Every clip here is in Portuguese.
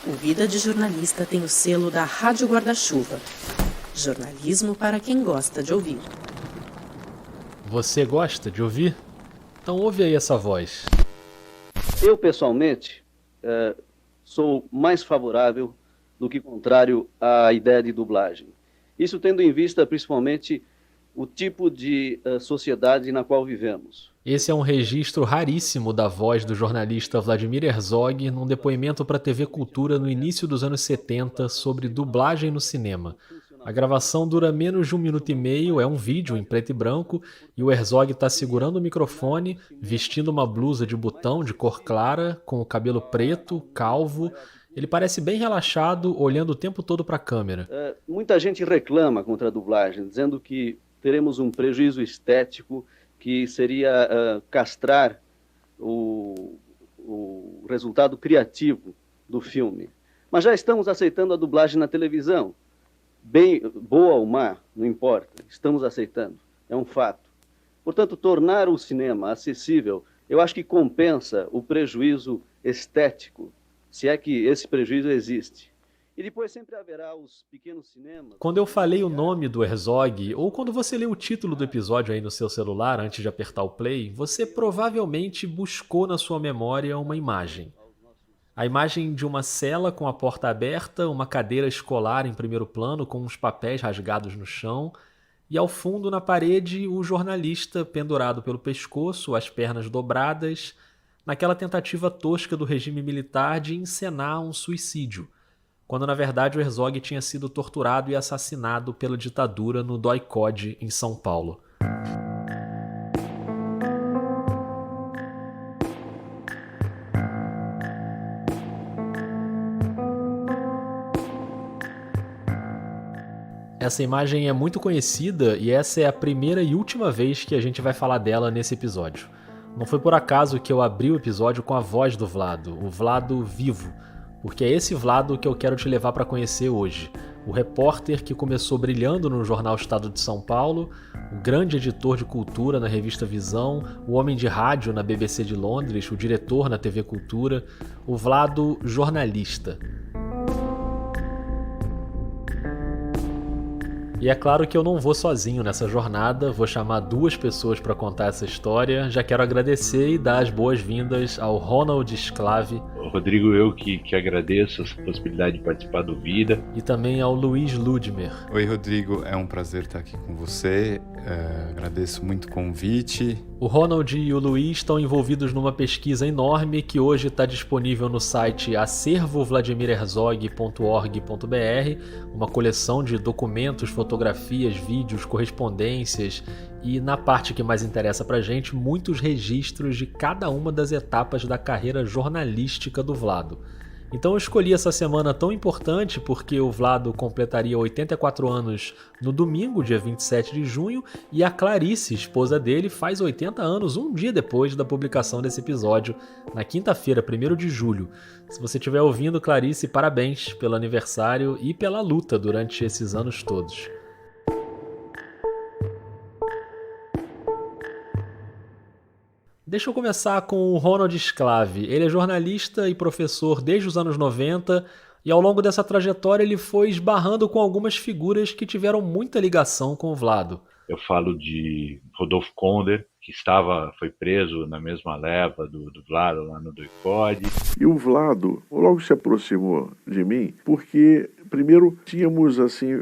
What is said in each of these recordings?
O Vida de Jornalista tem o selo da Rádio Guarda-Chuva. Jornalismo para quem gosta de ouvir. Você gosta de ouvir? Então ouve aí essa voz. Eu, pessoalmente, sou mais favorável do que contrário à ideia de dublagem. Isso tendo em vista, principalmente, o tipo de sociedade na qual vivemos. Esse é um registro raríssimo da voz do jornalista Vladimir Herzog num depoimento para a TV Cultura no início dos anos 70 sobre dublagem no cinema. A gravação dura menos de 1 minuto e meio, é um vídeo em preto e branco, e o Herzog está segurando o microfone, vestindo uma blusa de botão de cor clara, com o cabelo preto, calvo. Ele parece bem relaxado, olhando o tempo todo para a câmera. Muita gente reclama contra a dublagem, dizendo que teremos um prejuízo estético, que seria castrar o resultado criativo do filme. Mas já estamos aceitando a dublagem na televisão. Bem, boa ou má, não importa, estamos aceitando, é um fato. Portanto, tornar o cinema acessível, eu acho que compensa o prejuízo estético, se é que esse prejuízo existe. E depois sempre haverá os pequenos cinemas... Quando eu falei o nome do Herzog, ou quando você lê o título do episódio aí no seu celular antes de apertar o play, você provavelmente buscou na sua memória uma imagem. A imagem de uma cela com a porta aberta, uma cadeira escolar em primeiro plano com uns papéis rasgados no chão, e ao fundo na parede o jornalista pendurado pelo pescoço, as pernas dobradas, naquela tentativa tosca do regime militar de encenar um suicídio, quando na verdade o Herzog tinha sido torturado e assassinado pela ditadura no DOI-CODE em São Paulo. Essa imagem é muito conhecida e essa é a primeira e última vez que a gente vai falar dela nesse episódio. Não foi por acaso que eu abri o episódio com a voz do Vlado, o Vlado vivo, porque é esse Vlado que eu quero te levar para conhecer hoje. O repórter que começou brilhando no jornal Estado de São Paulo, o grande editor de cultura na revista Visão, o homem de rádio na BBC de Londres, o diretor na TV Cultura, o Vlado jornalista. E é claro que eu não vou sozinho nessa jornada, vou chamar 2 pessoas para contar essa história. Já quero agradecer e dar as boas-vindas ao Ronald Sclave. Rodrigo, eu que agradeço essa possibilidade de participar do Vida. E também ao Luiz Ludmer. Oi, Rodrigo, é um prazer estar aqui com você. Agradeço muito o convite. O Ronald e o Luiz estão envolvidos numa pesquisa enorme que hoje está disponível no site acervovladimirerzog.org.br, uma coleção de documentos, fotografias, vídeos, correspondências e, na parte que mais interessa pra gente, muitos registros de cada uma das etapas da carreira jornalística do Vlado. Então eu escolhi essa semana tão importante porque o Vlado completaria 84 anos no domingo, dia 27 de junho, e a Clarice, esposa dele, faz 80 anos um dia depois da publicação desse episódio, na quinta-feira, 1º de julho. Se você estiver ouvindo, Clarice, parabéns pelo aniversário e pela luta durante esses anos todos. Deixa eu começar com o Ronald Sclave. Ele é jornalista e professor desde os anos 90 e ao longo dessa trajetória ele foi esbarrando com algumas figuras que tiveram muita ligação com o Vlado. Eu falo de Rodolfo Konder, que foi preso na mesma leva do Vlado lá no DOI-CODE. E o Vlado logo se aproximou de mim porque, primeiro, tínhamos assim,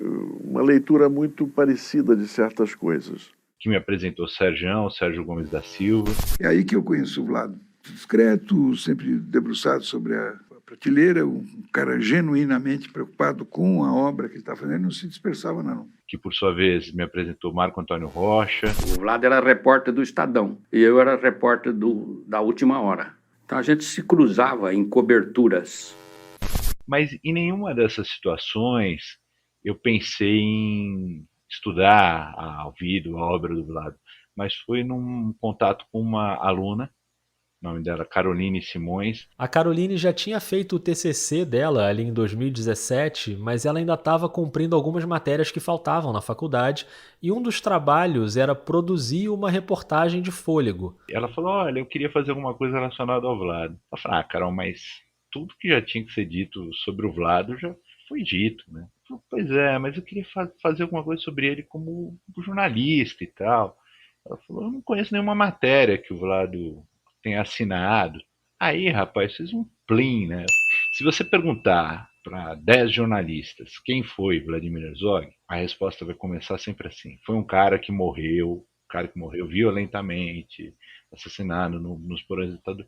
uma leitura muito parecida de certas coisas. Que me apresentou Sérgio Gomes da Silva. É aí que eu conheço o Vlado. Discreto, sempre debruçado sobre a prateleira, um cara genuinamente preocupado com a obra que ele estava fazendo, não se dispersava não. Que por sua vez me apresentou Marco Antônio Rocha. O Vlado era repórter do Estadão e eu era repórter da Última Hora. Então a gente se cruzava em coberturas. Mas em nenhuma dessas situações eu pensei em estudar a obra do Vlado, mas foi num contato com uma aluna, o nome dela Caroline Simões. A Caroline já tinha feito o TCC dela ali em 2017, mas ela ainda estava cumprindo algumas matérias que faltavam na faculdade, e um dos trabalhos era produzir uma reportagem de fôlego. Ela falou, olha, eu queria fazer alguma coisa relacionada ao Vlado. Eu falei, Carol, mas tudo que já tinha que ser dito sobre o Vlado já foi dito, né? Pois é, mas eu queria fazer alguma coisa sobre ele como jornalista e tal. Ela falou, eu não conheço nenhuma matéria que o Vlado tenha assinado. Aí, rapaz, fez um plim, né? Se você perguntar para 10 jornalistas quem foi Vladimir Herzog, a resposta vai começar sempre assim. Foi um cara que morreu violentamente, assassinado nos porões da ditadura.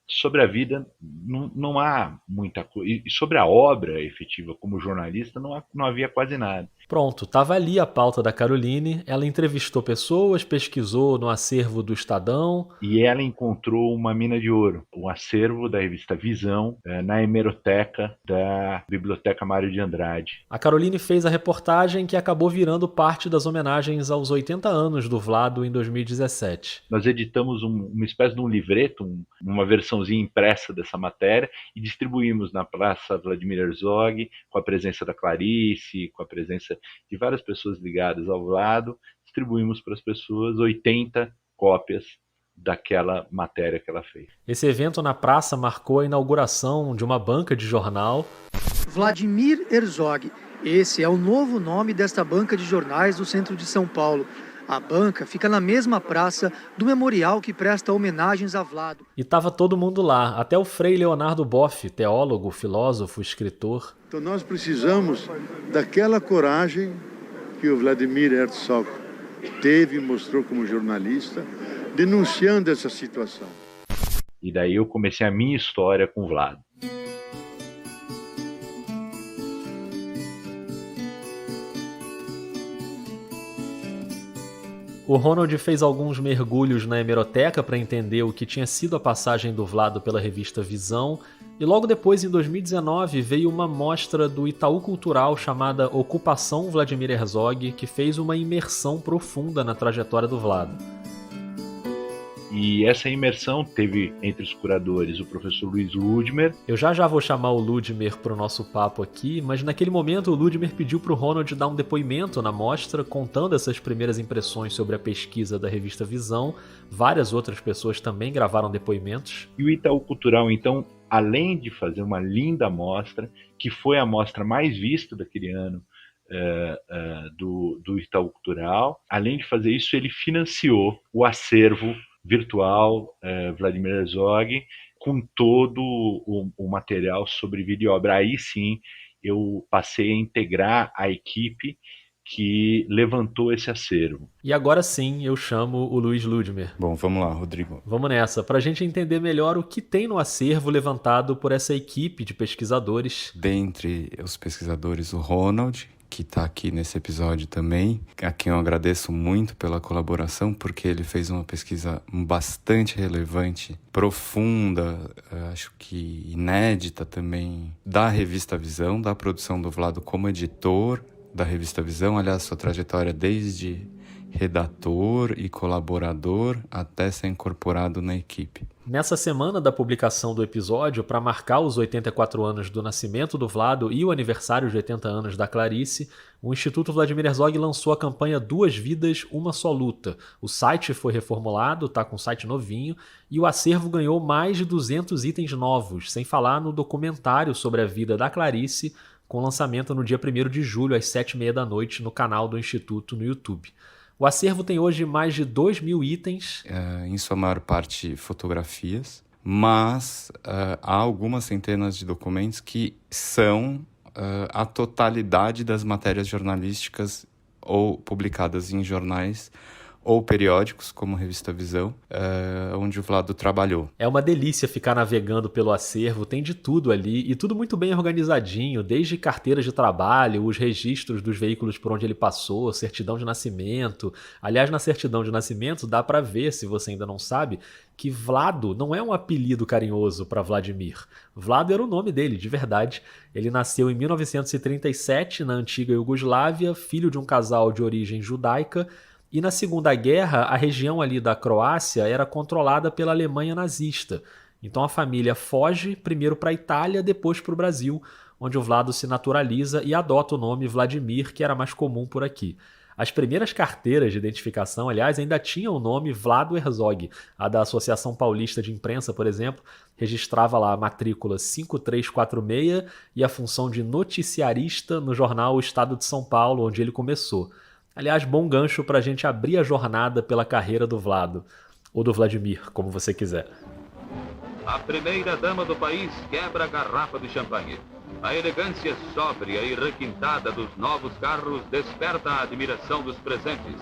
Sobre a vida não há muita coisa. E sobre a obra efetiva como jornalista não havia quase nada. Pronto, tava ali a pauta da Caroline, ela entrevistou pessoas, pesquisou no acervo do Estadão. E ela encontrou uma mina de ouro, um acervo da revista Visão, na hemeroteca da Biblioteca Mário de Andrade. A Caroline fez a reportagem que acabou virando parte das homenagens aos 80 anos do Vlado em 2017. Nós editamos uma espécie de um livreto, uma versãozinha impressa dessa matéria e distribuímos na Praça Vladimir Herzog, com a presença da Clarice, com a presença de várias pessoas ligadas ao Vlado, distribuímos para as pessoas 80 cópias daquela matéria que ela fez. Esse evento na praça marcou a inauguração de uma banca de jornal. Vladimir Herzog. Esse é o novo nome desta banca de jornais do centro de São Paulo. A banca fica na mesma praça do memorial que presta homenagens a Vlado. E estava todo mundo lá, até o Frei Leonardo Boff, teólogo, filósofo, escritor. Então nós precisamos daquela coragem que o Vladimir Herzog teve e mostrou como jornalista, denunciando essa situação. E daí eu comecei a minha história com o Vlado. O Ronald fez alguns mergulhos na hemeroteca para entender o que tinha sido a passagem do Vlado pela revista Visão, e logo depois, em 2019, veio uma mostra do Itaú Cultural chamada Ocupação Vladimir Herzog, que fez uma imersão profunda na trajetória do Vlado. E essa imersão teve entre os curadores o professor Luiz Ludmer. Eu já vou chamar o Ludmer para o nosso papo aqui, mas naquele momento o Ludmer pediu para o Ronald dar um depoimento na mostra, contando essas primeiras impressões sobre a pesquisa da revista Visão. Várias outras pessoas também gravaram depoimentos. E o Itaú Cultural, então, além de fazer uma linda mostra, que foi a mostra mais vista daquele ano, do Itaú Cultural, além de fazer isso, ele financiou o acervo virtual Vladimir Herzog, com todo o material sobre vídeo e obra. Aí sim eu passei a integrar a equipe que levantou esse acervo. E agora sim eu chamo o Luiz Ludmer. Bom, vamos lá, Rodrigo. Vamos nessa, para a gente entender melhor o que tem no acervo levantado por essa equipe de pesquisadores. Dentre os pesquisadores, o Ronald, que está aqui nesse episódio também, a quem eu agradeço muito pela colaboração, porque ele fez uma pesquisa bastante relevante, profunda, acho que inédita também, da revista Visão, da produção do Vlado como editor da revista Visão. Aliás, sua trajetória desde redator e colaborador até ser incorporado na equipe. Nessa semana da publicação do episódio, para marcar os 84 anos do nascimento do Vlado e o aniversário de 80 anos da Clarice, o Instituto Vladimir Herzog lançou a campanha Duas Vidas, Uma Só Luta. O site foi reformulado, está com um site novinho, e o acervo ganhou mais de 200 itens novos, sem falar no documentário sobre a vida da Clarice, com lançamento no dia 1º de julho, às 7h30 da noite, no canal do Instituto no YouTube. O acervo tem hoje mais de 2.000 itens. Em sua maior parte fotografias, mas há algumas centenas de documentos que são a totalidade das matérias jornalísticas ou publicadas em jornais ou periódicos, como a Revista Visão, onde o Vlado trabalhou. É uma delícia ficar navegando pelo acervo, tem de tudo ali, e tudo muito bem organizadinho, desde carteiras de trabalho, os registros dos veículos por onde ele passou, certidão de nascimento. Aliás, na certidão de nascimento dá para ver, se você ainda não sabe, que Vlado não é um apelido carinhoso para Vladimir. Vlado era o nome dele, de verdade. Ele nasceu em 1937, na antiga Iugoslávia, filho de um casal de origem judaica. E na Segunda Guerra, a região ali da Croácia era controlada pela Alemanha nazista. Então a família foge primeiro para a Itália, depois para o Brasil, onde o Vlado se naturaliza e adota o nome Vladimir, que era mais comum por aqui. As primeiras carteiras de identificação, aliás, ainda tinham o nome Vlado Herzog. A da Associação Paulista de Imprensa, por exemplo, registrava lá a matrícula 5346 e a função de noticiarista no jornal O Estado de São Paulo, onde ele começou. Aliás, bom gancho para a gente abrir a jornada pela carreira do Vlado, ou do Vladimir, como você quiser. A primeira dama do país quebra a garrafa de champanhe. A elegância sóbria e requintada dos novos carros desperta a admiração dos presentes.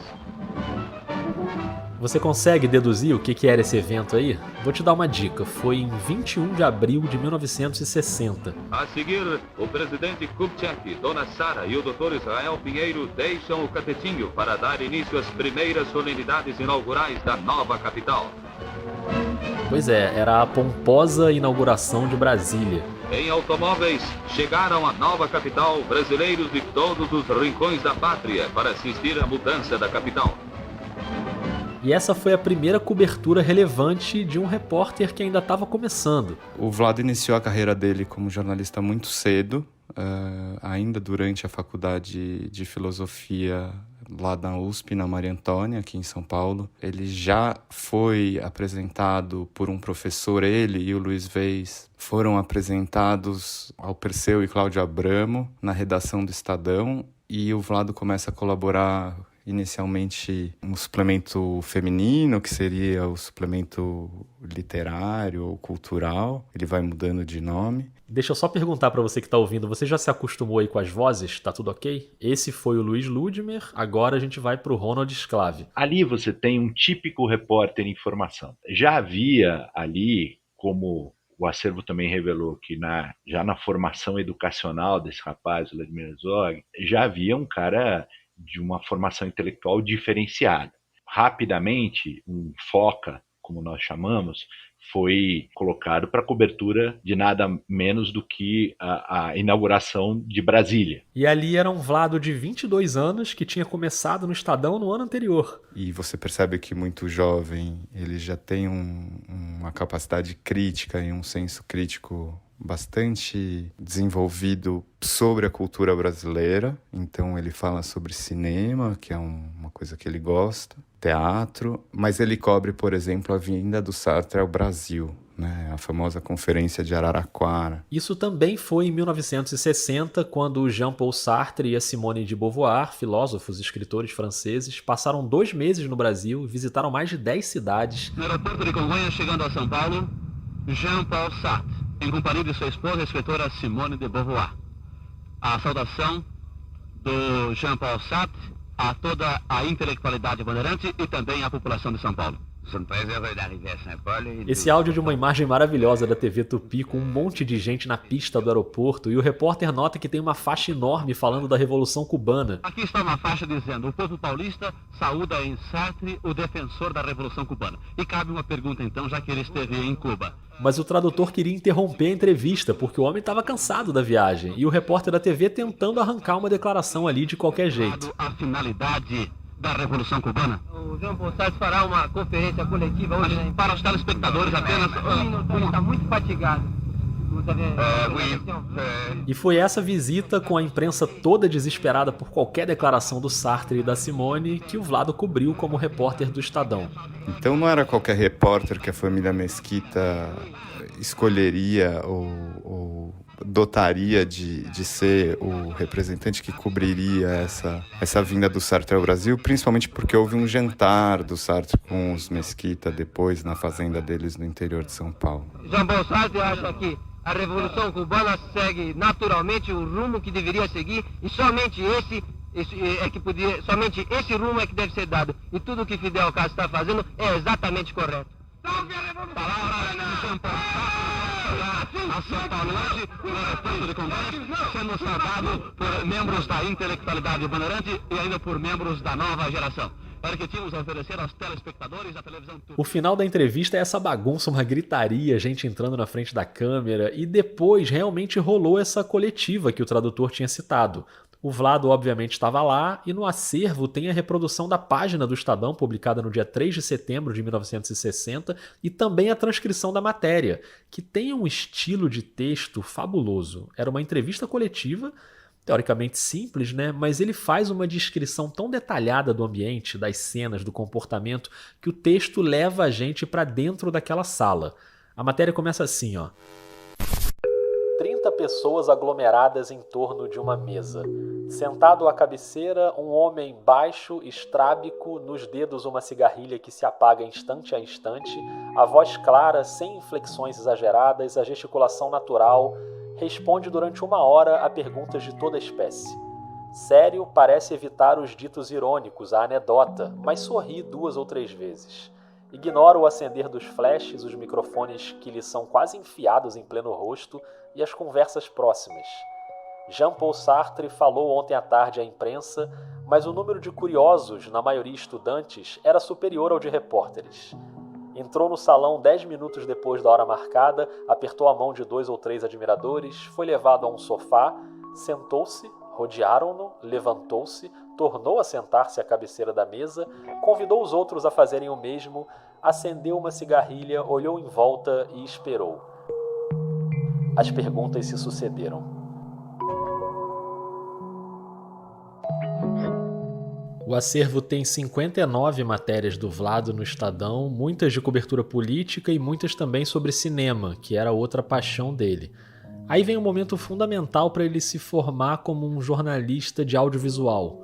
Você consegue deduzir o que era esse evento aí? Vou te dar uma dica. Foi em 21 de abril de 1960. A seguir, o presidente Kubitschek, Dona Sara e o Dr. Israel Pinheiro deixam o catetinho para dar início às primeiras solenidades inaugurais da nova capital. Pois é, era a pomposa inauguração de Brasília. Em automóveis, chegaram à nova capital brasileiros de todos os rincões da pátria para assistir à mudança da capital. E essa foi a primeira cobertura relevante de um repórter que ainda estava começando. O Vlado iniciou a carreira dele como jornalista muito cedo, ainda durante a faculdade de filosofia lá na USP, na Maria Antônia, aqui em São Paulo. Ele já foi apresentado por um professor, ele e o Luiz Veis foram apresentados ao Perseu e Cláudio Abramo na redação do Estadão, e o Vlado começa a colaborar inicialmente um suplemento feminino, que seria o suplemento literário ou cultural. Ele vai mudando de nome. Deixa eu só perguntar para você que está ouvindo, você já se acostumou aí com as vozes? Tá tudo ok? Esse foi o Luiz Ludmer, agora a gente vai para o Ronald Sclave. Ali você tem um típico repórter em formação. Já havia ali, como o acervo também revelou, que já na formação educacional desse rapaz, o Vladimir Herzog, já havia um cara de uma formação intelectual diferenciada. Rapidamente, um FOCA, como nós chamamos, foi colocado para cobertura de nada menos do que a inauguração de Brasília. E ali era um Vlado de 22 anos que tinha começado no Estadão no ano anterior. E você percebe que muito jovem, ele já tem uma capacidade crítica e um senso crítico bastante desenvolvido sobre a cultura brasileira. Então ele fala sobre cinema, que é uma coisa que ele gosta, teatro, mas ele cobre, por exemplo, a vinda do Sartre ao Brasil, né? A famosa Conferência de Araraquara. Isso também foi em 1960, quando Jean-Paul Sartre e a Simone de Beauvoir, filósofos e escritores franceses, passaram 2 meses no Brasil e visitaram mais de 10 cidades. No aeroporto de Congonhas, chegando a São Paulo, Jean-Paul Sartre, em companhia de sua esposa, a escritora Simone de Beauvoir. A saudação do Jean-Paul Sartre a toda a intelectualidade bandeirante e também à população de São Paulo. Esse áudio de uma imagem maravilhosa da TV Tupi com um monte de gente na pista do aeroporto, e o repórter nota que tem uma faixa enorme falando da Revolução Cubana. Aqui está uma faixa dizendo: o povo paulista saúda em Sartre o defensor da Revolução Cubana. E cabe uma pergunta então, já que ele esteve em Cuba. Mas o tradutor queria interromper a entrevista, porque o homem estava cansado da viagem, e o repórter da TV tentando arrancar uma declaração ali de qualquer jeito. A finalidade da Revolução Cubana. O Jean-Paul Sartre fará uma conferência coletiva hoje, né? Para os telespectadores apenas... Ele está muito fatigado. E foi essa visita, com a imprensa toda desesperada por qualquer declaração do Sartre e da Simone, que o Vlado cobriu como repórter do Estadão. Então não era qualquer repórter que a família Mesquita escolheria ou dotaria de ser o representante que cobriria essa vinda do Sartre ao Brasil, principalmente porque houve um jantar do Sartre com os Mesquita depois na fazenda deles no interior de São Paulo. Jean-Paul Sartre acha que a Revolução Cubana segue naturalmente o rumo que deveria seguir, e somente somente esse rumo é que deve ser dado. E tudo o que Fidel Castro está fazendo é exatamente correto. Salve a Revolução! Palavra de Jean-Paul Sartre a São Paulo hoje, no aeroporto de Congonhas, sendo saudado por membros da intelectualidade bandeirante e ainda por membros da nova geração. Para que tínhamos a oferecer aos telespectadores da televisão. O final da entrevista é essa bagunça, uma gritaria, gente entrando na frente da câmera, e depois realmente rolou essa coletiva que o tradutor tinha citado. O Vlado obviamente estava lá, e no acervo tem a reprodução da página do Estadão, publicada no dia 3 de setembro de 1960, e também a transcrição da matéria, que tem um estilo de texto fabuloso. Era uma entrevista coletiva, teoricamente simples, né? Mas ele faz uma descrição tão detalhada do ambiente, das cenas, do comportamento, que o texto leva a gente para dentro daquela sala. A matéria começa assim, ó. 30 pessoas aglomeradas em torno de uma mesa. Sentado à cabeceira, um homem baixo, estrábico, nos dedos uma cigarrilha que se apaga instante a instante, a voz clara, sem inflexões exageradas, a gesticulação natural, responde durante 1 hora a perguntas de toda espécie. Sério, parece evitar os ditos irônicos, a anedota, mas sorri 2 ou 3 vezes. Ignora o acender dos flashes, os microfones que lhe são quase enfiados em pleno rosto e as conversas próximas. Jean-Paul Sartre falou ontem à tarde à imprensa, mas o número de curiosos, na maioria estudantes, era superior ao de repórteres. Entrou no salão 10 minutos depois da hora marcada, apertou a mão de 2 ou 3 admiradores, foi levado a um sofá, sentou-se, rodearam-no, levantou-se, tornou a sentar-se à cabeceira da mesa, convidou os outros a fazerem o mesmo, acendeu uma cigarrilha, olhou em volta e esperou. As perguntas se sucederam. O acervo tem 59 matérias do Vlado no Estadão, muitas de cobertura política e muitas também sobre cinema, que era outra paixão dele. Aí vem um momento fundamental para ele se formar como um jornalista de audiovisual.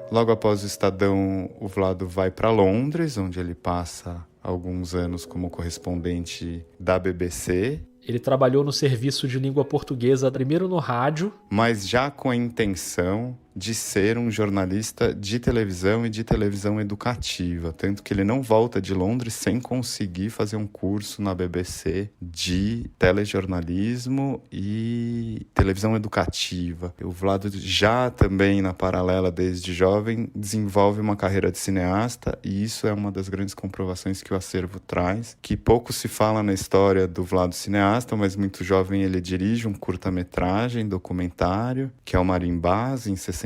Logo após o Estadão, o Vlado vai para Londres, onde ele passa alguns anos como correspondente da BBC. Ele trabalhou no serviço de língua portuguesa, primeiro no rádio, mas já com a intenção de ser um jornalista de televisão e de televisão educativa. Tanto que ele não volta de Londres sem conseguir fazer um curso na BBC de telejornalismo e televisão educativa. O Vlado já também, na paralela desde jovem, desenvolve uma carreira de cineasta, e isso é uma das grandes comprovações que o acervo traz, que pouco se fala na história do Vlado cineasta, mas muito jovem ele dirige um curta-metragem, documentário, que é o Marimbás, em 63.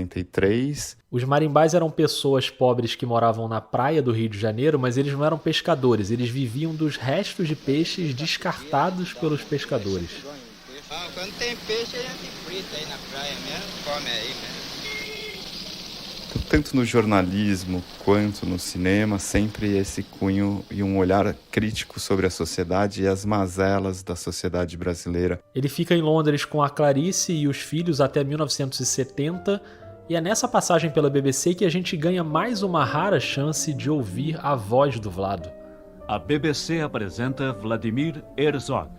Os marimbás eram pessoas pobres que moravam na praia do Rio de Janeiro, mas eles não eram pescadores, eles viviam dos restos de peixes descartados pelos pescadores. Quando tem peixe, a gente frita aí na praia mesmo, come aí mesmo. Tanto no jornalismo quanto no cinema, sempre esse cunho e um olhar crítico sobre a sociedade e as mazelas da sociedade brasileira. Ele fica em Londres com a Clarice e os filhos até 1970, e é nessa passagem pela BBC que a gente ganha mais uma rara chance de ouvir a voz do Vlado. A BBC apresenta Vladimir Herzog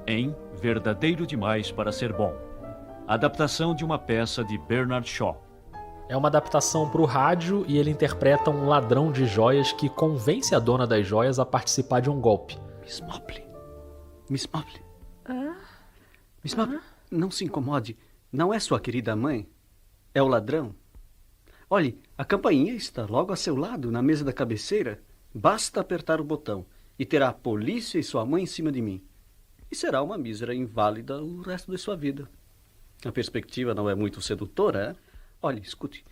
em Verdadeiro Demais para Ser Bom, adaptação de uma peça de Bernard Shaw. É uma adaptação para o rádio e ele interpreta um ladrão de joias que convence a dona das joias a participar de um golpe. Miss Mobley. Miss Mobley, não se incomode. Não é sua querida mãe? É o ladrão? Olhe, a campainha está logo a seu lado, na mesa da cabeceira. Basta apertar o botão e terá a polícia e sua mãe em cima de mim. E será uma mísera inválida o resto de sua vida. A perspectiva não é muito sedutora, é? Olhe, escute,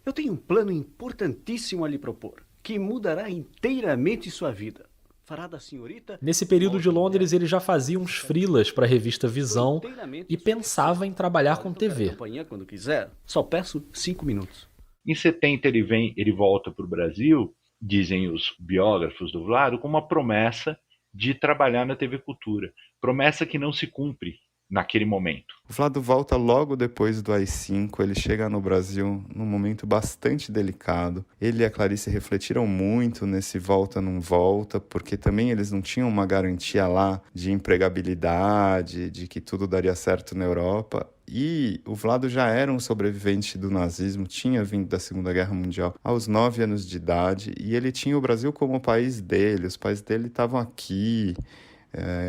eu tenho um plano importantíssimo a lhe propor, que mudará inteiramente sua vida. Fará da senhorita... Nesse período de Londres, ele já fazia uns freelas para a revista Visão e pensava em trabalhar com TV. Quando quiser, só peço 5 minutos. Em 70 ele volta para o Brasil, dizem os biógrafos do Vlado, com uma promessa de trabalhar na TV Cultura. Promessa que não se cumpre naquele momento. O Vlado volta logo depois do AI-5, ele chega no Brasil num momento bastante delicado. Ele e a Clarice refletiram muito nesse volta não volta, porque também eles não tinham uma garantia lá de empregabilidade, de que tudo daria certo na Europa. E o Vlado já era um sobrevivente do nazismo, tinha vindo da Segunda Guerra Mundial aos 9 anos de idade, e ele tinha o Brasil como o país dele, os pais dele estavam aqui,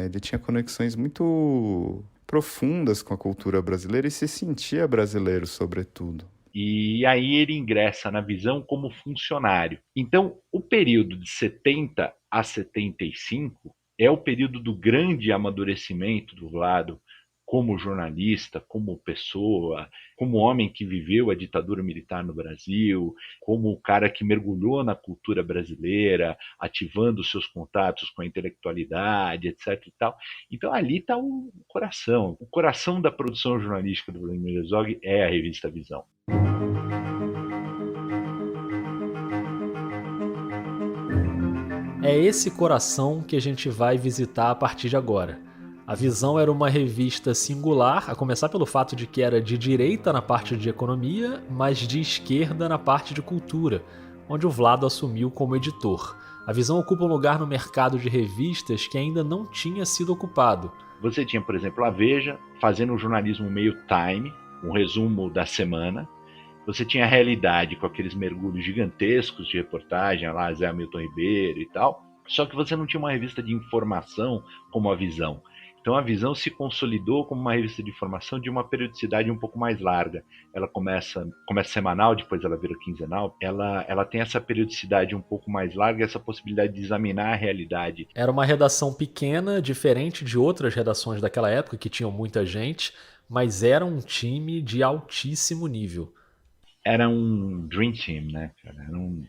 ele tinha conexões muito profundas com a cultura brasileira e se sentia brasileiro, sobretudo. E aí ele ingressa na Visão como funcionário. Então, o período de 70 a 75 é o período do grande amadurecimento do Vlado como jornalista, como pessoa, como homem que viveu a ditadura militar no Brasil, como o cara que mergulhou na cultura brasileira, ativando os seus contatos com a intelectualidade, etc. e tal. Então ali está o coração. O coração da produção jornalística do Vladimir Herzog é a revista Visão. É esse coração que a gente vai visitar a partir de agora. A Visão era uma revista singular, a começar pelo fato de que era de direita na parte de economia, mas de esquerda na parte de cultura, onde o Vlado assumiu como editor. A Visão ocupa um lugar no mercado de revistas que ainda não tinha sido ocupado. Você tinha, por exemplo, a Veja, fazendo um jornalismo meio time, um resumo da semana. Você tinha a Realidade, com aqueles mergulhos gigantescos de reportagem, lá Zé Hamilton Ribeiro e tal. Só que você não tinha uma revista de informação como a Visão. Então a Visão se consolidou como uma revista de informação de uma periodicidade um pouco mais larga. Ela começa semanal, depois ela vira quinzenal. Ela tem essa periodicidade um pouco mais larga, essa possibilidade de examinar a realidade. Era uma redação pequena, diferente de outras redações daquela época, que tinham muita gente, mas era um time de altíssimo nível. Era um dream team, né, cara?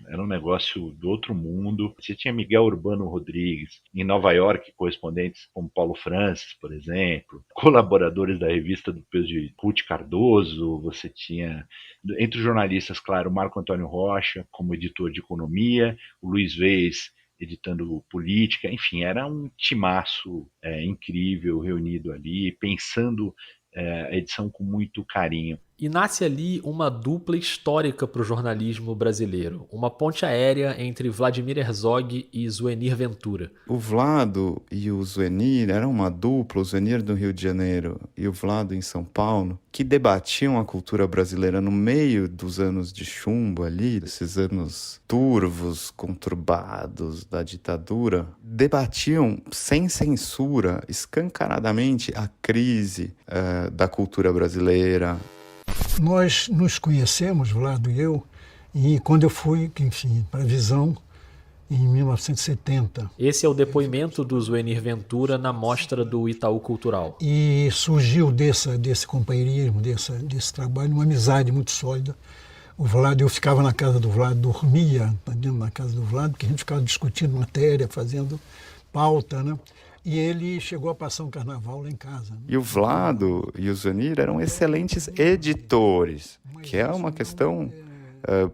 Era um negócio do outro mundo. Você tinha Miguel Urbano Rodrigues, em Nova York, correspondentes como Paulo Francis, por exemplo, colaboradores da revista do peso de Ruth Cardoso. Você tinha, entre os jornalistas, claro, o Marco Antônio Rocha, como editor de economia, o Luiz Vez, editando política. Enfim, era um timaço incrível reunido ali, pensando a edição com muito carinho. E nasce ali uma dupla histórica para o jornalismo brasileiro, uma ponte aérea entre Vladimir Herzog e Zuenir Ventura. O Vlado e o Zuenir eram uma dupla, o Zuenir do Rio de Janeiro e o Vlado em São Paulo, que debatiam a cultura brasileira no meio dos anos de chumbo ali, esses anos turvos, conturbados da ditadura, debatiam sem censura, escancaradamente, a crise da cultura brasileira. Nós nos conhecemos, Vlado e eu, e quando eu fui, enfim, para a Visão, em 1970. Esse é o depoimento do Zuenir Ventura na mostra do Itaú Cultural. E surgiu desse companheirismo, desse trabalho, uma amizade muito sólida. O Vlado, eu ficava na casa do Vlado, dormia dentro da casa do Vlado, porque a gente ficava discutindo matéria, fazendo pauta, né? E ele chegou a passar um carnaval lá em casa. Né? E o Vlado e o Zuenir eram excelentes editores, que é uma questão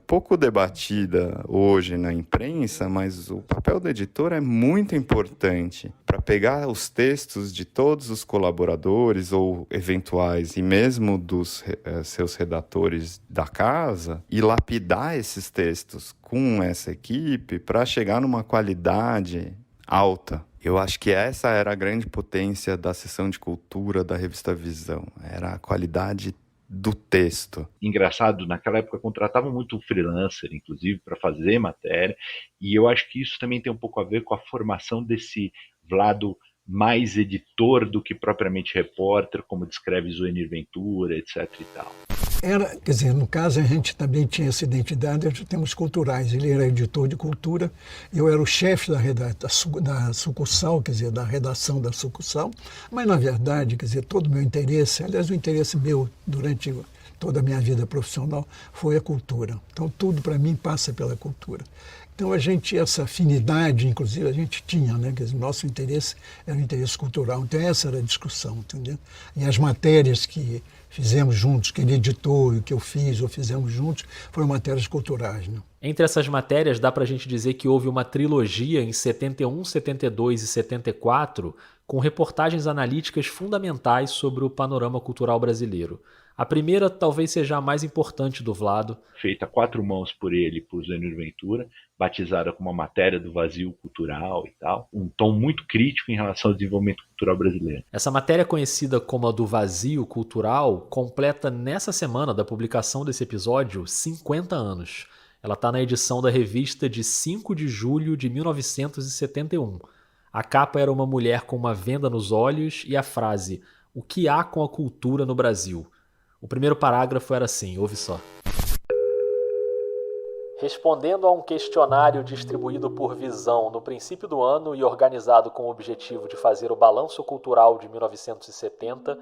pouco debatida hoje na imprensa, mas o papel do editor é muito importante para pegar os textos de todos os colaboradores ou eventuais, e mesmo dos seus redatores da casa, e lapidar esses textos com essa equipe para chegar numa qualidade alta. Eu acho que essa era a grande potência da seção de cultura da revista Visão. Era a qualidade do texto. Engraçado, naquela época contratavam muito um freelancer, inclusive, para fazer matéria, e eu acho que isso também tem um pouco a ver com a formação desse Vlado mais editor do que propriamente repórter, como descreve Zuenir Ventura, etc. e tal. Quer dizer, no caso a gente também tinha essa identidade de termos culturais. Ele era editor de cultura, eu era o chefe da sucursal, quer dizer, da redação da sucursal, mas na verdade, quer dizer, todo o meu interesse, aliás, o interesse meu durante toda a minha vida profissional foi a cultura. Então tudo para mim passa pela cultura. Então a gente, essa afinidade, inclusive, a gente tinha, né? Quer dizer, nosso interesse era o interesse cultural. Então essa era a discussão, entendeu? E as matérias que fizemos juntos, que ele editou e que eu fiz ou fizemos juntos, foram matérias culturais, né? Entre essas matérias, dá pra gente dizer que houve uma trilogia em 71, 72 e 74, com reportagens analíticas fundamentais sobre o panorama cultural brasileiro. A primeira talvez seja a mais importante do Vlado. Feita a 4 mãos por ele e por Zuenir Ventura, batizada como uma matéria do vazio cultural e tal. Um tom muito crítico em relação ao desenvolvimento cultural brasileiro. Essa matéria, conhecida como a do vazio cultural, completa nessa semana da publicação desse episódio 50 anos. Ela está na edição da revista de 5 de julho de 1971. A capa era uma mulher com uma venda nos olhos e a frase: "O que há com a cultura no Brasil?". O primeiro parágrafo era assim, ouve só. Respondendo a um questionário distribuído por Visão no princípio do ano e organizado com o objetivo de fazer o balanço cultural de 1970,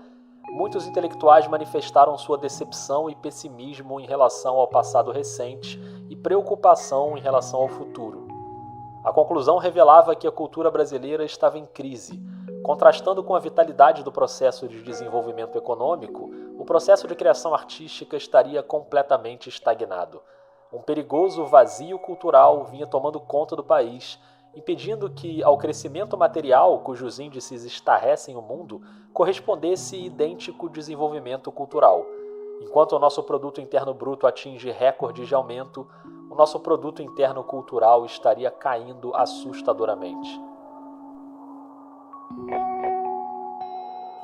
muitos intelectuais manifestaram sua decepção e pessimismo em relação ao passado recente e preocupação em relação ao futuro. A conclusão revelava que a cultura brasileira estava em crise. Contrastando com a vitalidade do processo de desenvolvimento econômico, o processo de criação artística estaria completamente estagnado. Um perigoso vazio cultural vinha tomando conta do país, impedindo que, ao crescimento material cujos índices estarrecem o mundo, correspondesse idêntico desenvolvimento cultural. Enquanto o nosso produto interno bruto atinge recordes de aumento, o nosso produto interno cultural estaria caindo assustadoramente.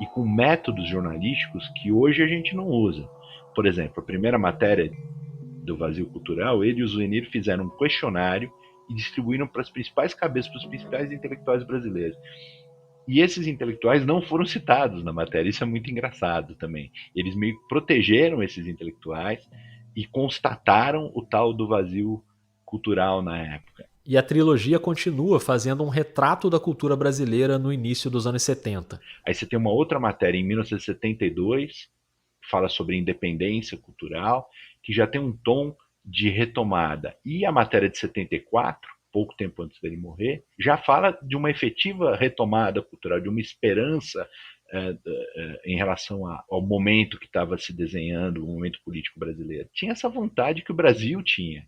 E com métodos jornalísticos que hoje a gente não usa. Por exemplo, a primeira matéria do Vazio Cultural, ele e o Zuenir fizeram um questionário e distribuíram para as principais cabeças, para os principais intelectuais brasileiros. E esses intelectuais não foram citados na matéria, isso é muito engraçado também. Eles meio que protegeram esses intelectuais e constataram o tal do vazio cultural na época. E a trilogia continua fazendo um retrato da cultura brasileira no início dos anos 70. Aí você tem uma outra matéria em 1972, que fala sobre independência cultural, que já tem um tom de retomada. E a matéria de 74, pouco tempo antes dele morrer, já fala de uma efetiva retomada cultural, de uma esperança em relação ao momento que estava se desenhando, o momento político brasileiro. Tinha essa vontade que o Brasil tinha,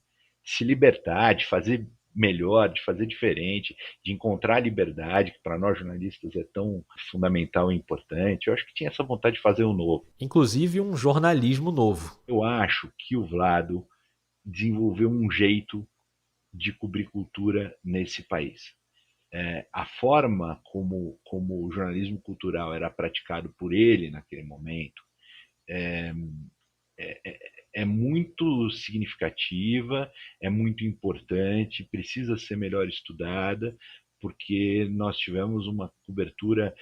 de se libertar, de fazer melhor, de fazer diferente, de encontrar a liberdade, que para nós jornalistas é tão fundamental e importante. Eu acho que tinha essa vontade de fazer o novo. Inclusive um jornalismo novo. Eu acho que o Vlado desenvolveu um jeito de cobrir cultura nesse país. A forma como o jornalismo cultural era praticado por ele naquele momento é muito significativa, é muito importante, precisa ser melhor estudada, porque nós tivemos uma cobertura.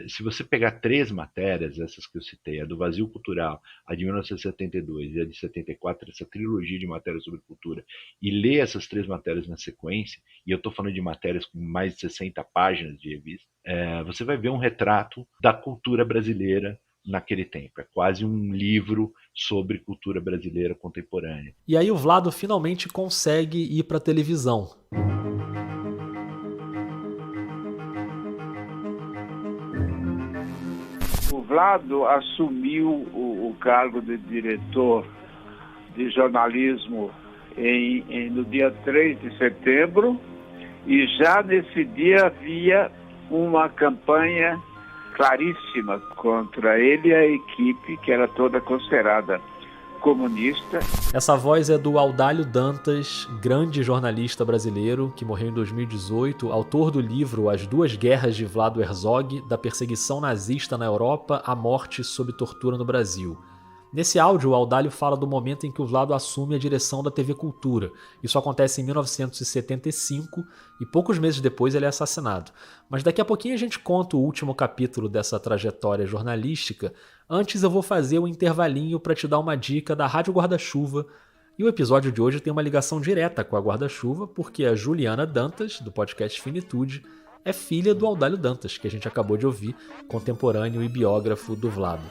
Se você pegar 3 matérias, essas que eu citei, a do Vazio Cultural, a de 1972 e a de 74, essa trilogia de matérias sobre cultura, e ler essas 3 matérias na sequência, e eu estou falando de matérias com mais de 60 páginas de revista, você vai ver um retrato da cultura brasileira naquele tempo. É quase um livro sobre cultura brasileira contemporânea. E aí o Vlado finalmente consegue ir para a televisão. O Vlado assumiu o cargo de diretor de jornalismo no dia 3 de setembro, e já nesse dia havia uma campanha claríssima contra ele e a equipe, que era toda considerada comunista. Essa voz é do Audálio Dantas, grande jornalista brasileiro, que morreu em 2018, autor do livro As Duas Guerras de Vlado Herzog, da perseguição nazista na Europa à morte sob tortura no Brasil. Nesse áudio, o Audálio fala do momento em que o Vlado assume a direção da TV Cultura. Isso acontece em 1975 e poucos meses depois ele é assassinado. Mas daqui a pouquinho a gente conta o último capítulo dessa trajetória jornalística. Antes eu vou fazer um intervalinho para te dar uma dica da Rádio Guarda-Chuva. E o episódio de hoje tem uma ligação direta com a Guarda-Chuva, porque a Juliana Dantas, do podcast Finitude, é filha do Audálio Dantas, que a gente acabou de ouvir, contemporâneo e biógrafo do Vlado.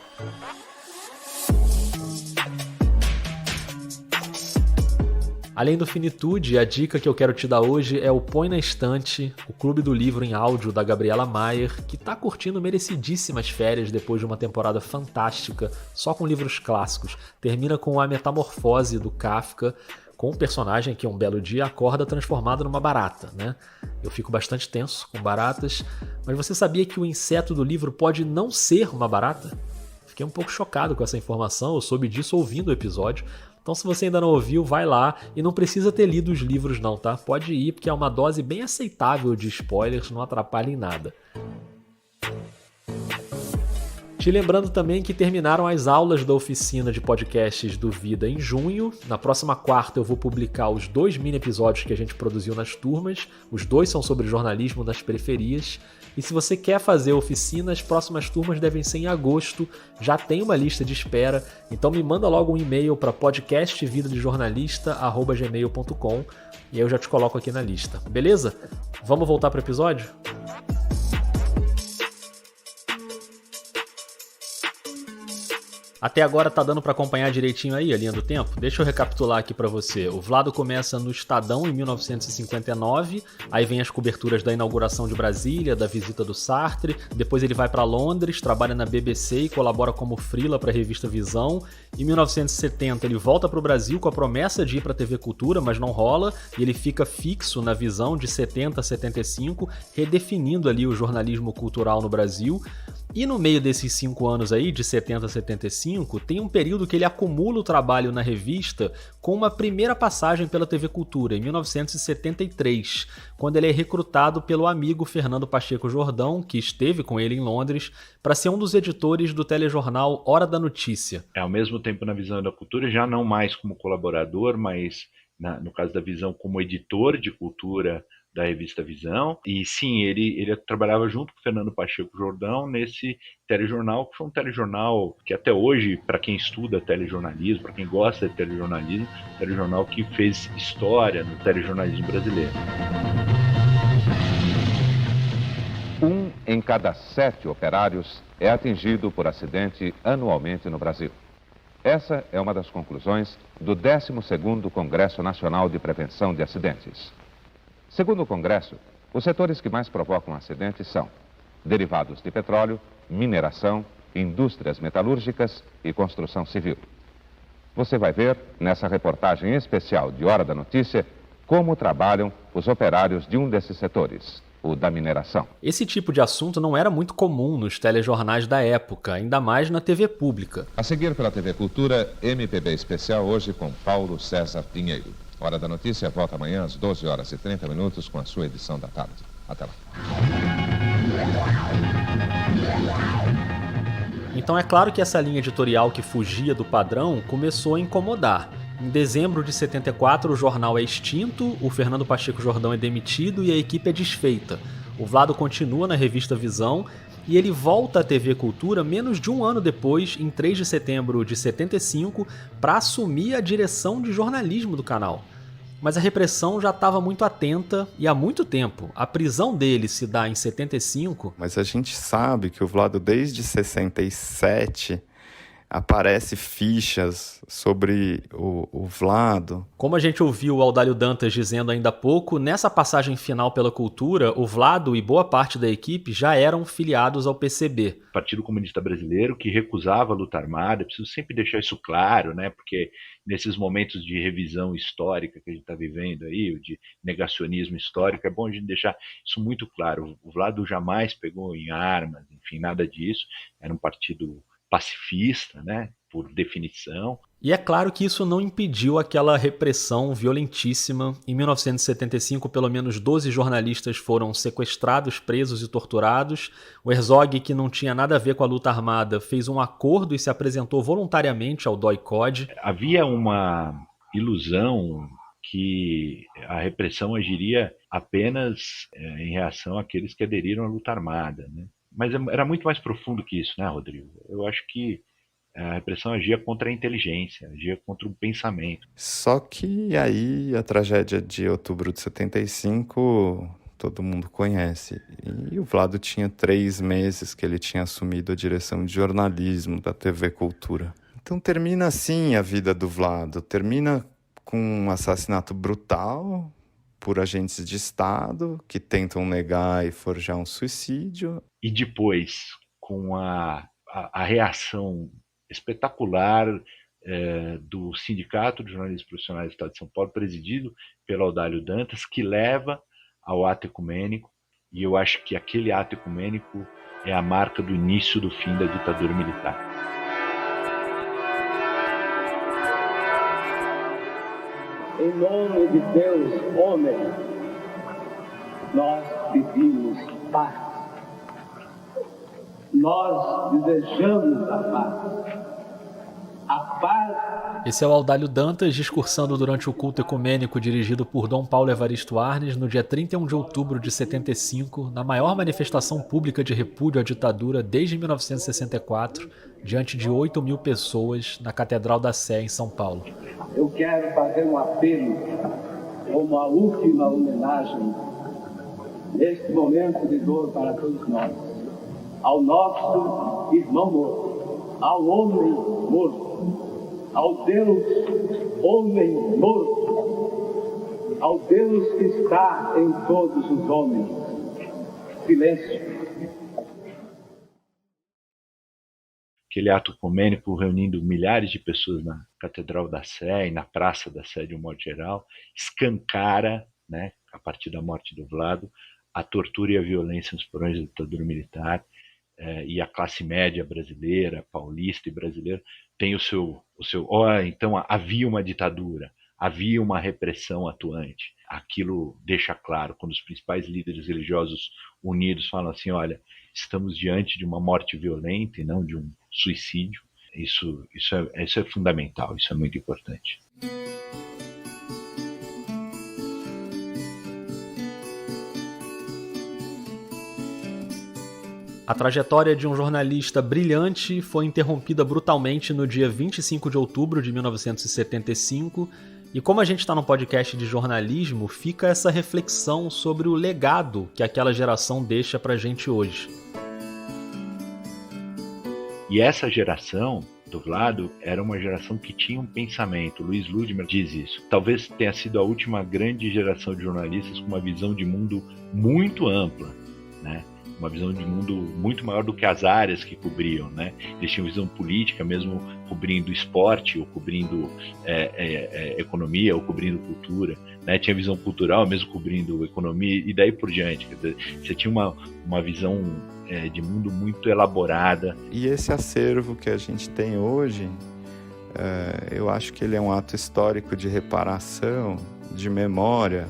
Além do Finitude, a dica que eu quero te dar hoje é o Põe na Estante, o clube do livro em áudio da Gabriela Maier, que tá curtindo merecidíssimas férias depois de uma temporada fantástica, só com livros clássicos. Termina com A Metamorfose, do Kafka, com um personagem que um belo dia acorda transformado numa barata, né? Eu fico bastante tenso com baratas, mas você sabia que o inseto do livro pode não ser uma barata? Fiquei um pouco chocado com essa informação, eu soube disso ouvindo o episódio. Então se você ainda não ouviu, vai lá e não precisa ter lido os livros não, tá? Pode ir, porque é uma dose bem aceitável de spoilers, não atrapalha em nada. Te lembrando também que terminaram as aulas da oficina de podcasts do Vida em junho. Na próxima quarta eu vou publicar os 2 mini episódios que a gente produziu nas turmas. Os 2 são sobre jornalismo nas periferias. E se você quer fazer oficina, as próximas turmas devem ser em agosto. Já tem uma lista de espera. Então me manda logo um e-mail para podcastvidadejornalista@gmail.com e aí eu já te coloco aqui na lista. Beleza? Vamos voltar para o episódio? Até agora tá dando para acompanhar direitinho aí a linha do tempo? Deixa eu recapitular aqui para você. O Vlado começa no Estadão em 1959, aí vem as coberturas da inauguração de Brasília, da visita do Sartre, depois ele vai para Londres, trabalha na BBC e colabora como freela para a revista Visão. Em 1970 ele volta para o Brasil com a promessa de ir para a TV Cultura, mas não rola, e ele fica fixo na Visão de 70 a 75, redefinindo ali o jornalismo cultural no Brasil. E no meio desses 5 anos aí, de 70 a 75, tem um período que ele acumula o trabalho na revista com uma primeira passagem pela TV Cultura, em 1973, quando ele é recrutado pelo amigo Fernando Pacheco Jordão, que esteve com ele em Londres, para ser um dos editores do telejornal Hora da Notícia. Ao mesmo tempo na Visão da Cultura, já não mais como colaborador, mas no caso da Visão como editor de cultura da revista Visão, e sim, ele trabalhava junto com o Fernando Pacheco Jordão nesse telejornal, que foi um telejornal que até hoje, para quem estuda telejornalismo, para quem gosta de telejornalismo, telejornal que fez história no telejornalismo brasileiro. 1 em cada 7 operários é atingido por acidente anualmente no Brasil. Essa é uma das conclusões do 12º Congresso Nacional de Prevenção de Acidentes. Segundo o Congresso, os setores que mais provocam acidentes são derivados de petróleo, mineração, indústrias metalúrgicas e construção civil. Você vai ver, nessa reportagem especial de Hora da Notícia, como trabalham os operários de um desses setores, o da mineração. Esse tipo de assunto não era muito comum nos telejornais da época, ainda mais na TV pública. A seguir pela TV Cultura, MPB Especial, hoje com Paulo César Pinheiro. Hora da Notícia volta amanhã às 12h30 com a sua edição da tarde. Até lá. Então é claro que essa linha editorial que fugia do padrão começou a incomodar. Em dezembro de 74 o jornal é extinto, o Fernando Pacheco Jordão é demitido e a equipe é desfeita. O Vlado continua na revista Visão e ele volta à TV Cultura menos de um ano depois, em 3 de setembro de 75, para assumir a direção de jornalismo do canal. Mas a repressão já estava muito atenta e há muito tempo. A prisão dele se dá em 75. Mas a gente sabe que o Vlado, desde 67... aparece fichas sobre o Vlado. Como a gente ouviu o Audálio Dantas dizendo ainda há pouco, nessa passagem final pela Cultura, o Vlado e boa parte da equipe já eram filiados ao PCB. Partido Comunista Brasileiro, que recusava a luta armada. Preciso sempre deixar isso claro, né? Porque nesses momentos de revisão histórica que a gente está vivendo aí, de negacionismo histórico, é bom a gente deixar isso muito claro. O Vlado jamais pegou em armas, enfim, nada disso. Era um partido pacifista, né, por definição. E é claro que isso não impediu aquela repressão violentíssima. Em 1975, pelo menos 12 jornalistas foram sequestrados, presos e torturados. O Herzog, que não tinha nada a ver com a luta armada, fez um acordo e se apresentou voluntariamente ao DOI-CODE. Havia uma ilusão que a repressão agiria apenas em reação àqueles que aderiram à luta armada, né? Mas era muito mais profundo que isso, né, Rodrigo? Eu acho que a repressão agia contra a inteligência, agia contra o pensamento. Só que aí a tragédia de outubro de 75 todo mundo conhece. E o Vlado tinha 3 meses que ele tinha assumido a direção de jornalismo da TV Cultura. Então termina assim a vida do Vlado. Termina com um assassinato brutal por agentes de Estado que tentam negar e forjar um suicídio. E depois, com a reação espetacular do Sindicato de Jornalistas Profissionais do Estado de São Paulo, presidido pelo Audálio Dantas, que leva ao ato ecumênico, e eu acho que aquele ato ecumênico é a marca do início do fim da ditadura militar. Em nome de Deus, homem, nós pedimos paz. Nós desejamos a paz. A paz. Esse é o Audálio Dantas discursando durante o culto ecumênico dirigido por Dom Paulo Evaristo Arnes no dia 31 de outubro de 75, na maior manifestação pública de repúdio à ditadura desde 1964, diante de 8.000 pessoas na Catedral da Sé, em São Paulo. Eu quero fazer um apelo como a última homenagem neste momento de dor para todos nós, ao nosso irmão morto, ao homem morto, ao Deus homem morto, ao Deus que está em todos os homens. Silêncio. Aquele ato ecumênico reunindo milhares de pessoas na Catedral da Sé e na Praça da Sé de um modo geral, escancara, né, a partir da morte do Vlado, a tortura e a violência nos porões da ditadura militar, e a classe média brasileira, paulista e brasileira, tem o seu então havia uma ditadura, havia uma repressão atuante. Aquilo deixa claro, quando os principais líderes religiosos unidos falam assim, olha, estamos diante de uma morte violenta e não de um suicídio. Isso é fundamental, isso é muito importante. A trajetória de um jornalista brilhante foi interrompida brutalmente no dia 25 de outubro de 1975, e como a gente está num podcast de jornalismo, fica essa reflexão sobre o legado que aquela geração deixa pra gente hoje. E essa geração do Vlado era uma geração que tinha um pensamento. Luiz Ludmer diz isso. Talvez tenha sido a última grande geração de jornalistas com uma visão de mundo muito ampla, né? Uma visão de mundo muito maior do que as áreas que cobriam, né? Eles tinham visão política, mesmo cobrindo esporte, ou cobrindo economia, ou cobrindo cultura, né? Tinha visão cultural, mesmo cobrindo economia, e daí por diante. Quer dizer, você tinha uma visão de mundo muito elaborada. E esse acervo que a gente tem hoje, eu acho que ele é um ato histórico de reparação, de memória,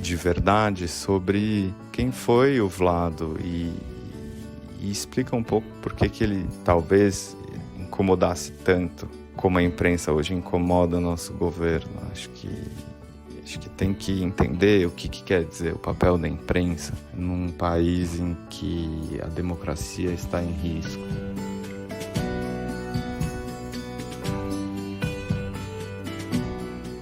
de verdade sobre quem foi o Vlado e explica um pouco por que ele talvez incomodasse tanto como a imprensa hoje incomoda o nosso governo. Acho que tem que entender o que quer dizer o papel da imprensa num país em que a democracia está em risco.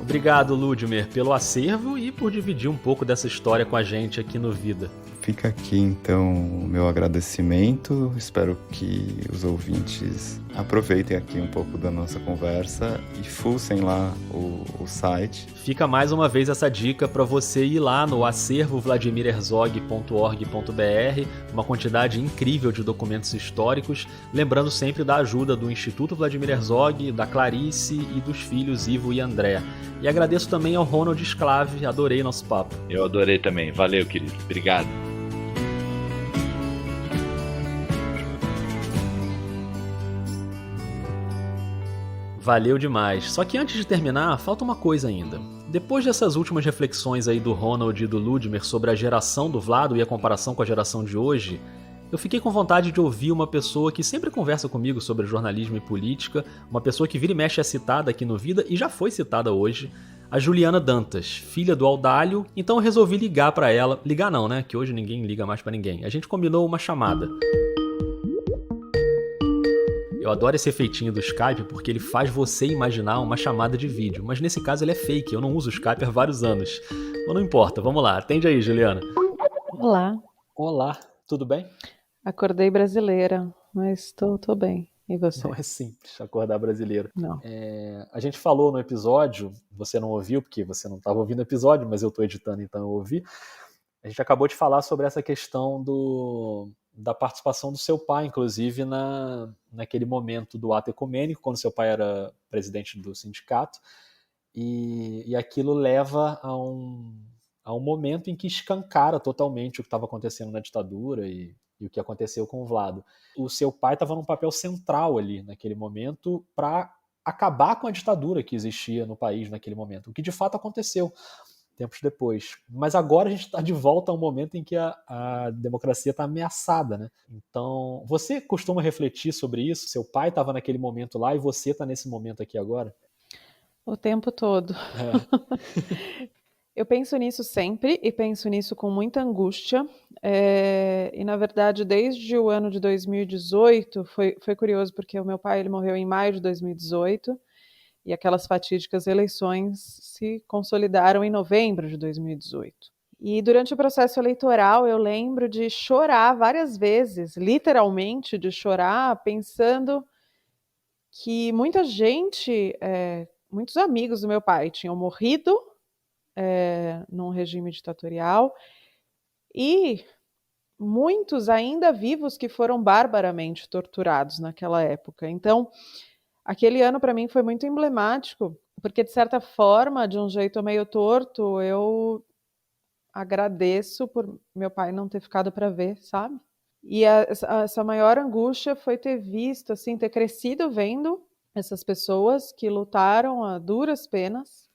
Obrigado, Ludmer, pelo acervo e por dividir um pouco dessa história com a gente aqui no Vida. Fica aqui, então, o meu agradecimento. Espero que os ouvintes aproveitem aqui um pouco da nossa conversa e fuçem lá o site. Fica mais uma vez essa dica para você ir lá no acervovladimirherzog.org.br, uma quantidade incrível de documentos históricos, lembrando sempre da ajuda do Instituto Vladimir Herzog, da Clarice e dos filhos Ivo e André. E agradeço também ao Ronald Sclave, adorei nosso papo. Eu adorei também, valeu, querido, obrigado. Valeu demais. Só que antes de terminar, falta uma coisa ainda. Depois dessas últimas reflexões aí do Ronald e do Ludmer sobre a geração do Vlado e a comparação com a geração de hoje, eu fiquei com vontade de ouvir uma pessoa que sempre conversa comigo sobre jornalismo e política, uma pessoa que vira e mexe é citada aqui no Vida e já foi citada hoje, a Juliana Dantas, filha do Audálio. Então eu resolvi ligar pra ela. Ligar não, né? Que hoje ninguém liga mais pra ninguém. A gente combinou uma chamada. Eu adoro esse efeitinho do Skype porque ele faz você imaginar uma chamada de vídeo. Mas nesse caso ele é fake, eu não uso o Skype há vários anos. Mas não importa, vamos lá. Atende aí, Juliana. Olá. Olá, tudo bem? Acordei brasileira, mas tô bem. E você? Não é simples acordar brasileiro. Não. A gente falou no episódio, você não ouviu porque você não estava ouvindo o episódio, mas eu estou editando, então eu ouvi. A gente acabou de falar sobre essa questão da participação do seu pai, inclusive, naquele momento do ato ecumênico, quando seu pai era presidente do sindicato, e aquilo leva a um momento em que escancara totalmente o que estava acontecendo na ditadura e o que aconteceu com o Vlado. O seu pai estava num papel central ali, naquele momento, para acabar com a ditadura que existia no país naquele momento, o que de fato aconteceu tempos depois. Mas agora a gente está de volta a um momento em que a democracia está ameaçada, né? Então, você costuma refletir sobre isso? Seu pai estava naquele momento lá e você está nesse momento aqui agora? O tempo todo. Eu penso nisso sempre e penso nisso com muita angústia. E, na verdade, desde o ano de 2018, foi curioso, porque o meu pai ele morreu em maio de 2018 e aquelas fatídicas eleições se consolidaram em novembro de 2018. E durante o processo eleitoral eu lembro de chorar várias vezes, literalmente de chorar, pensando que muita gente, muitos amigos do meu pai tinham morrido num regime ditatorial e muitos ainda vivos que foram barbaramente torturados naquela época. Então, aquele ano para mim foi muito emblemático, porque de certa forma, de um jeito meio torto, eu agradeço por meu pai não ter ficado para ver, sabe? E essa maior angústia foi ter visto, assim, ter crescido vendo essas pessoas que lutaram a duras penas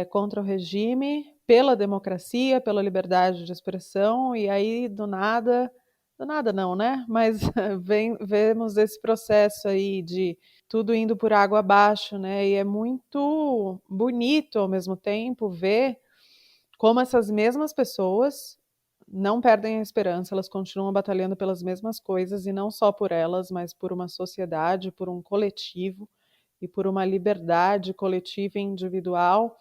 contra o regime, pela democracia, pela liberdade de expressão, e aí do nada não, né? Mas vemos esse processo aí de tudo indo por água abaixo, né? E é muito bonito ao mesmo tempo ver como essas mesmas pessoas não perdem a esperança, elas continuam batalhando pelas mesmas coisas, e não só por elas, mas por uma sociedade, por um coletivo e por uma liberdade coletiva e individual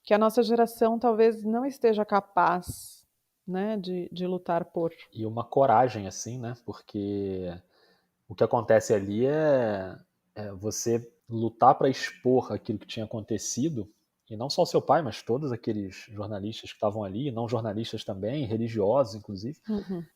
que a nossa geração talvez não esteja capaz, né, de lutar por. E uma coragem, assim, né? Porque o que acontece ali é você lutar para expor aquilo que tinha acontecido, e não só o seu pai, mas todos aqueles jornalistas que estavam ali, não jornalistas também, religiosos inclusive,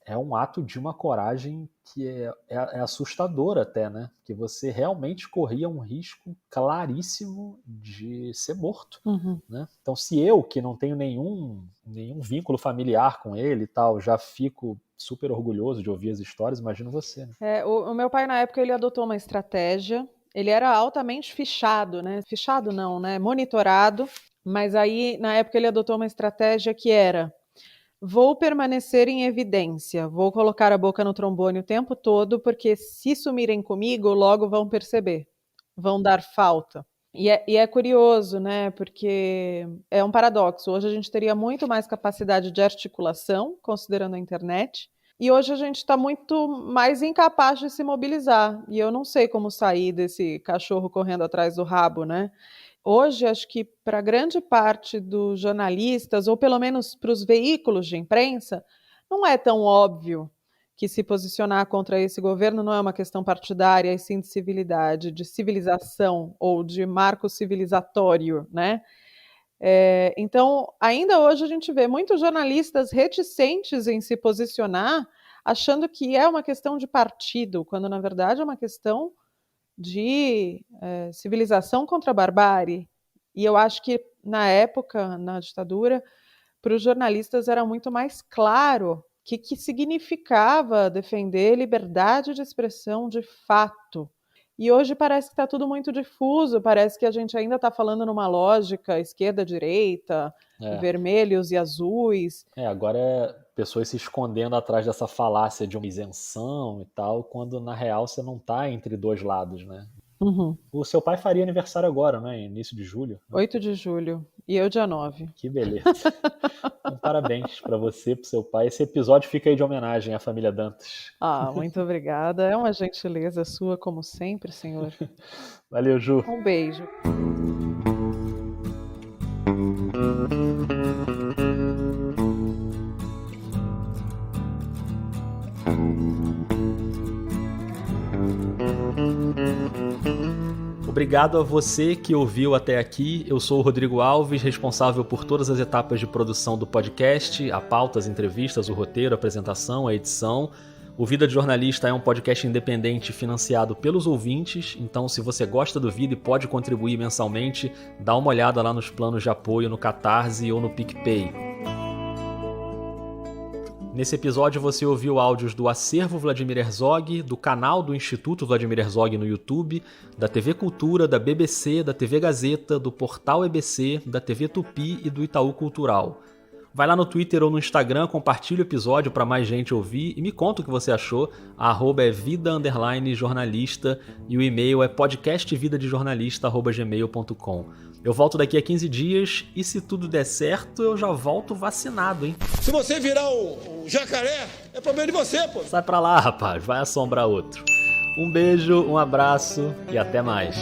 é um ato de uma coragem que é assustadora até, né? Que você realmente corria um risco claríssimo de ser morto, né? Então, se eu, que não tenho nenhum vínculo familiar com ele e tal, já fico super orgulhoso de ouvir as histórias, imagino você, né? O meu pai, na época, ele adotou uma estratégia. Ele era altamente fichado, né? Fichado não, né? Monitorado. Mas aí, na época, ele adotou uma estratégia que era: vou permanecer em evidência, vou colocar a boca no trombone o tempo todo, porque se sumirem comigo, logo vão perceber, vão dar falta. E é curioso, né? Porque é um paradoxo. Hoje a gente teria muito mais capacidade de articulação, considerando a internet, e hoje a gente está muito mais incapaz de se mobilizar. E eu não sei como sair desse cachorro correndo atrás do rabo, né? Hoje, acho que para grande parte dos jornalistas, ou pelo menos para os veículos de imprensa, não é tão óbvio que se posicionar contra esse governo não é uma questão partidária, e sim de civilidade, de civilização ou de marco civilizatório, né? Então, ainda hoje a gente vê muitos jornalistas reticentes em se posicionar, achando que é uma questão de partido, quando na verdade é uma questão de civilização contra a barbárie. E eu acho que na época, na ditadura, para os jornalistas era muito mais claro o que significava defender liberdade de expressão de fato. E hoje parece que está tudo muito difuso, parece que a gente ainda está falando numa lógica esquerda-direita, vermelhos e azuis. Agora pessoas se escondendo atrás dessa falácia de uma isenção e tal, quando na real você não está entre dois lados, né? O seu pai faria aniversário agora, né? Início de julho. 8 de julho. E eu dia 9. Que beleza. Então, parabéns para você, para o seu pai. Esse episódio fica aí de homenagem à família Dantas. Muito obrigada. É uma gentileza sua, como sempre, senhor. Valeu, Ju. Um beijo. Obrigado a você que ouviu até aqui. Eu sou o Rodrigo Alves, responsável por todas as etapas de produção do podcast, a pauta, as entrevistas, o roteiro, a apresentação, a edição. O Vida de Jornalista é um podcast independente financiado pelos ouvintes, então se você gosta do Vida e pode contribuir mensalmente, dá uma olhada lá nos planos de apoio no Catarse ou no PicPay. Nesse episódio você ouviu áudios do Acervo Vladimir Herzog, do canal do Instituto Vladimir Herzog no YouTube, da TV Cultura, da BBC, da TV Gazeta, do Portal EBC, da TV Tupi e do Itaú Cultural. Vai lá no Twitter ou no Instagram, compartilha o episódio para mais gente ouvir e me conta o que você achou. A @ é vida_jornalista e o e-mail é podcastvidadejornalista@gmail.com. Eu volto daqui a 15 dias e se tudo der certo, eu já volto vacinado, hein? Se você virar um jacaré, é problema de você, pô. Sai pra lá, rapaz, vai assombrar outro. Um beijo, um abraço e até mais.